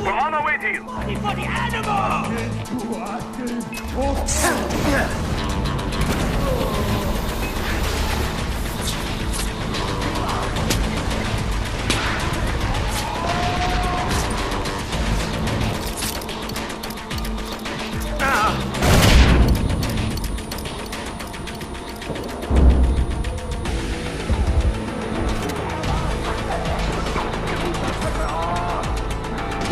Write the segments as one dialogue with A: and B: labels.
A: We're on our way to you.
B: For the animal!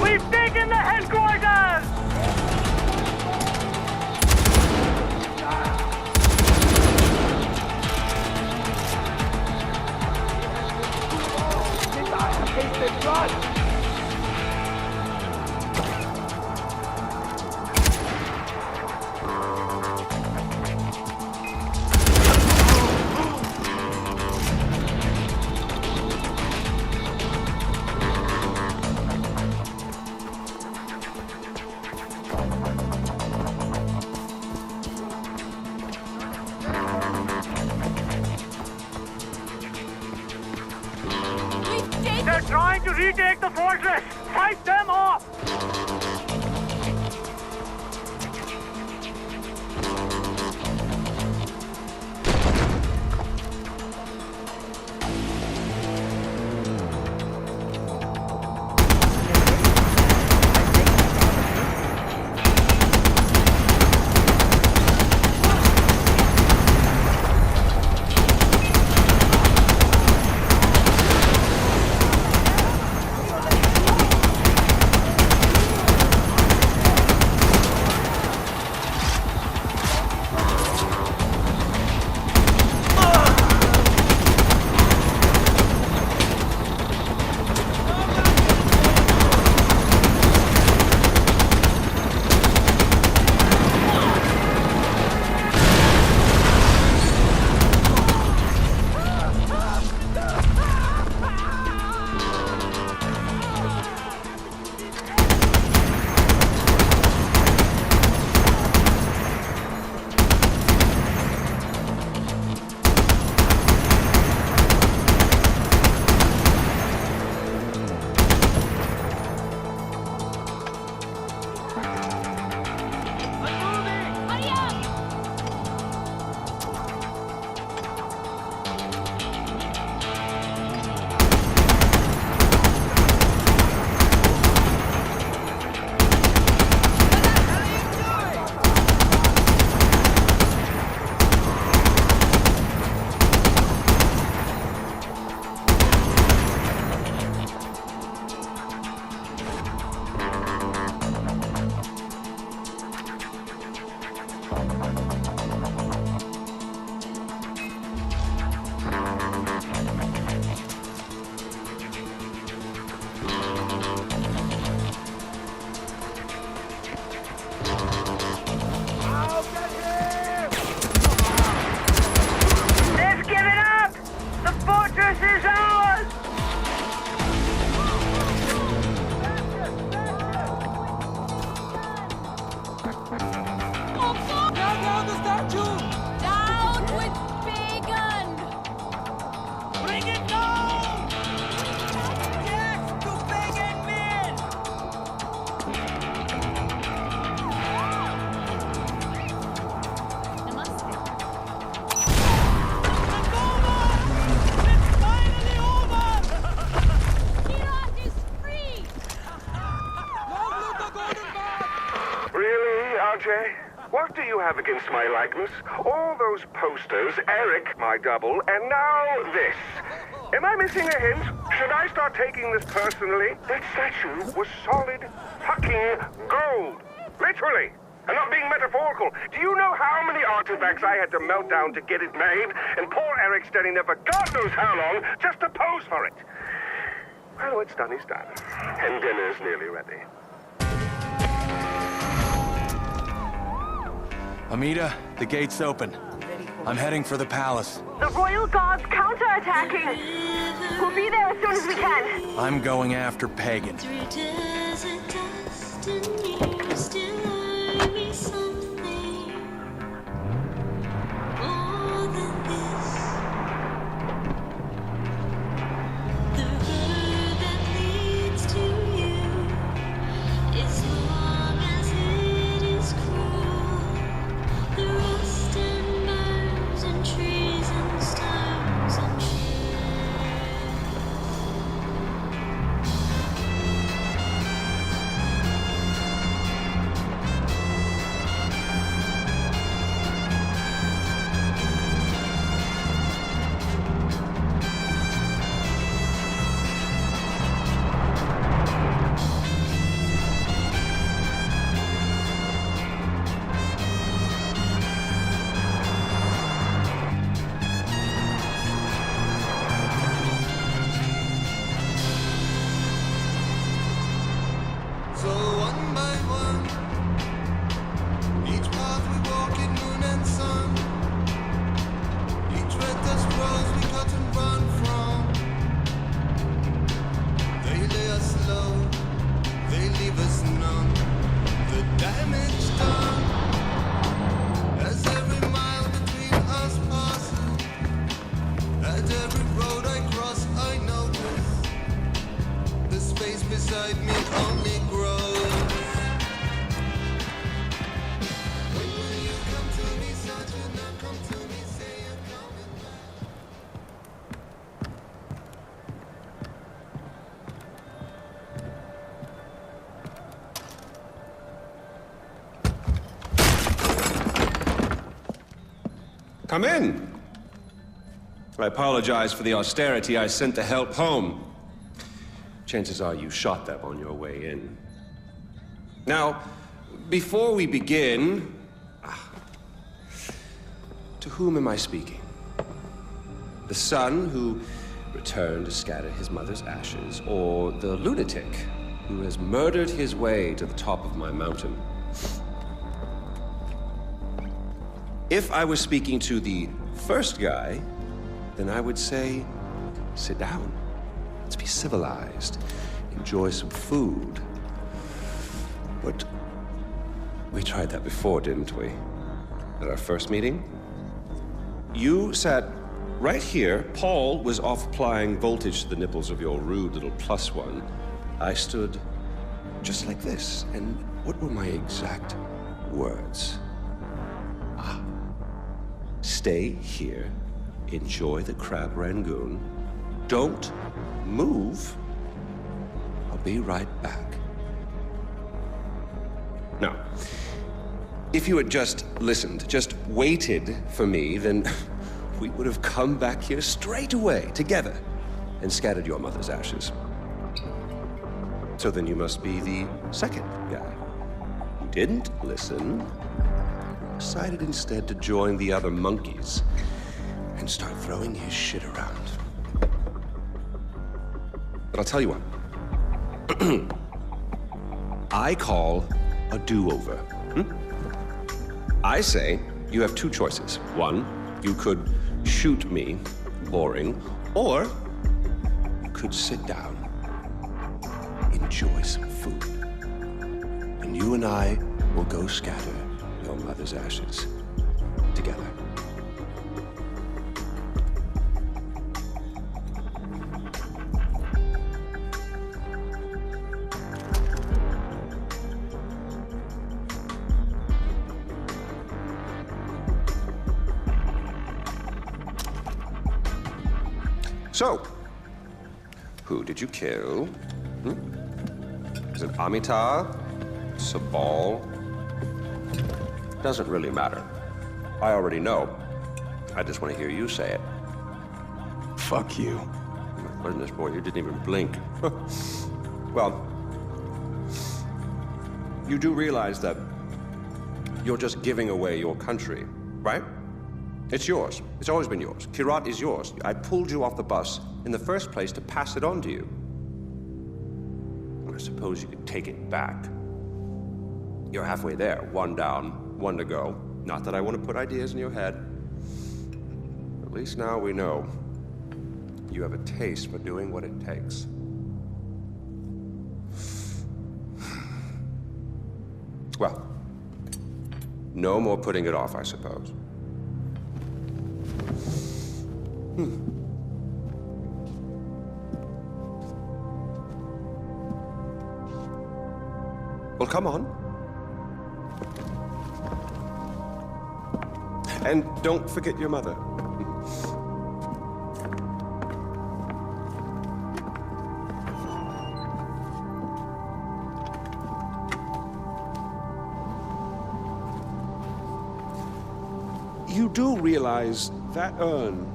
A: We've taken the headquarters! They're trying to retake the fortress! Fight them off! They've given up! The fortress is ours!
B: Down the statue!
C: Down with Pagan!
B: Bring it down! Yes, to Pagan men!
C: I must be.
B: It's over! It's finally over!
C: Herat is free!
B: Long live the Golden Guard!
D: Really, RJ? What do you have against my likeness? All those posters, Eric, my double, and now this. Am I missing a hint? Should I start taking this personally? That statue was solid fucking gold. Literally. I'm not being metaphorical. Do you know how many artifacts I had to melt down to get it made? And poor Eric standing there for God knows how long just to pose for it. Well, what's done is done. And dinner's nearly ready.
E: Amita, the gate's open. I'm heading for the palace.
F: The Royal Guard's counterattacking. We'll be there as soon as we can.
E: I'm going after Pagan.
G: So one by one, each path we walk in moon and sun, each red dust rose we cut and run from. They lay us low, they leave us numb. The damage done, as every mile between us passes, at every road I cross I notice, the space beside me only grows. When will you come to me, Sergeant? Now come to me, say you're coming back.
H: Come in. I apologize for the austerity I sent to help home. Chances are you shot them on your way in. Now, before we begin, to whom am I speaking? The son who returned to scatter his mother's ashes, or the lunatic who has murdered his way to the top of my mountain? If I was speaking to the first guy, then I would say, sit down. Let's be civilized. Enjoy some food. But we tried that before, didn't we? At our first meeting? You sat right here. Paul was off applying voltage to the nipples of your rude little +1. I stood just like this. And what were my exact words? Stay here, enjoy the crab rangoon, don't move, I'll be right back. Now, if you had just listened, just waited for me, then we would have come back here straight away, together, and scattered your mother's ashes. So then you must be the second guy who didn't listen, decided instead to join the other monkeys and start throwing his shit around. But I'll tell you what. I call a do-over. I say you have two choices. One, you could shoot me, boring, or you could sit down, enjoy some food, and you and I will go scatter your mother's ashes together. So, who did you kill? Is it Amitabh? Sabal? Doesn't really matter. I already know. I just want to hear you say it.
E: Fuck you.
H: My goodness, boy, you didn't even blink. Well, you do realize that you're just giving away your country, right? It's yours. It's always been yours. Kyrat is yours. I pulled you off the bus in the first place to pass it on to you. I suppose you could take it back. You're halfway there. One down, one to go. Not that I want to put ideas in your head. At least now we know you have a taste for doing what it takes. Well, no more putting it off, I suppose. Well, come on. And don't forget your mother. You do realize that urn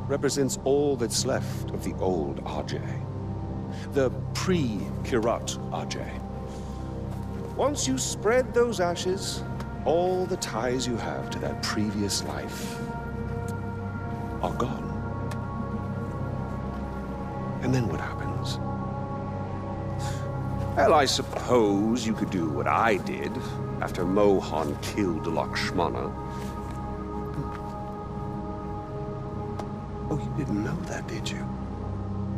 H: represents all that's left of the old Ajay. The pre-Kyrat Ajay. Once you spread those ashes, all the ties you have to that previous life are gone. And then what happens? Well, I suppose you could do what I did after Mohan killed Lakshmana. Oh, you didn't know that, did you?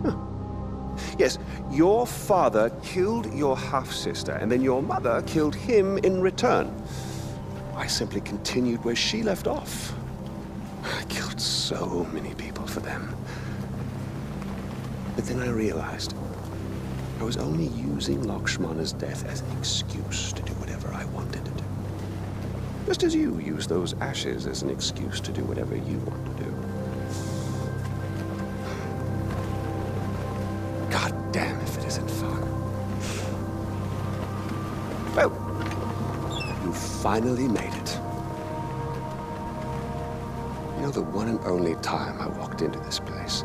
H: Huh. Yes, your father killed your half-sister, and then your mother killed him in return. I simply continued where she left off. I killed so many people for them. But then I realized I was only using Lakshmana's death as an excuse to do whatever I wanted to do. Just as you use those ashes as an excuse to do whatever you want to do. God damn if it isn't fun. Well, you finally made it. You know, the one and only time I walked into this place,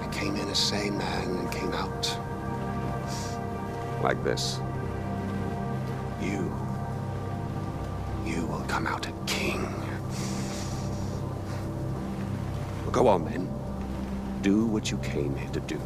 H: I came in a sane man and came out like this. You will come out a king. Well, go on then. Do what you came here to do.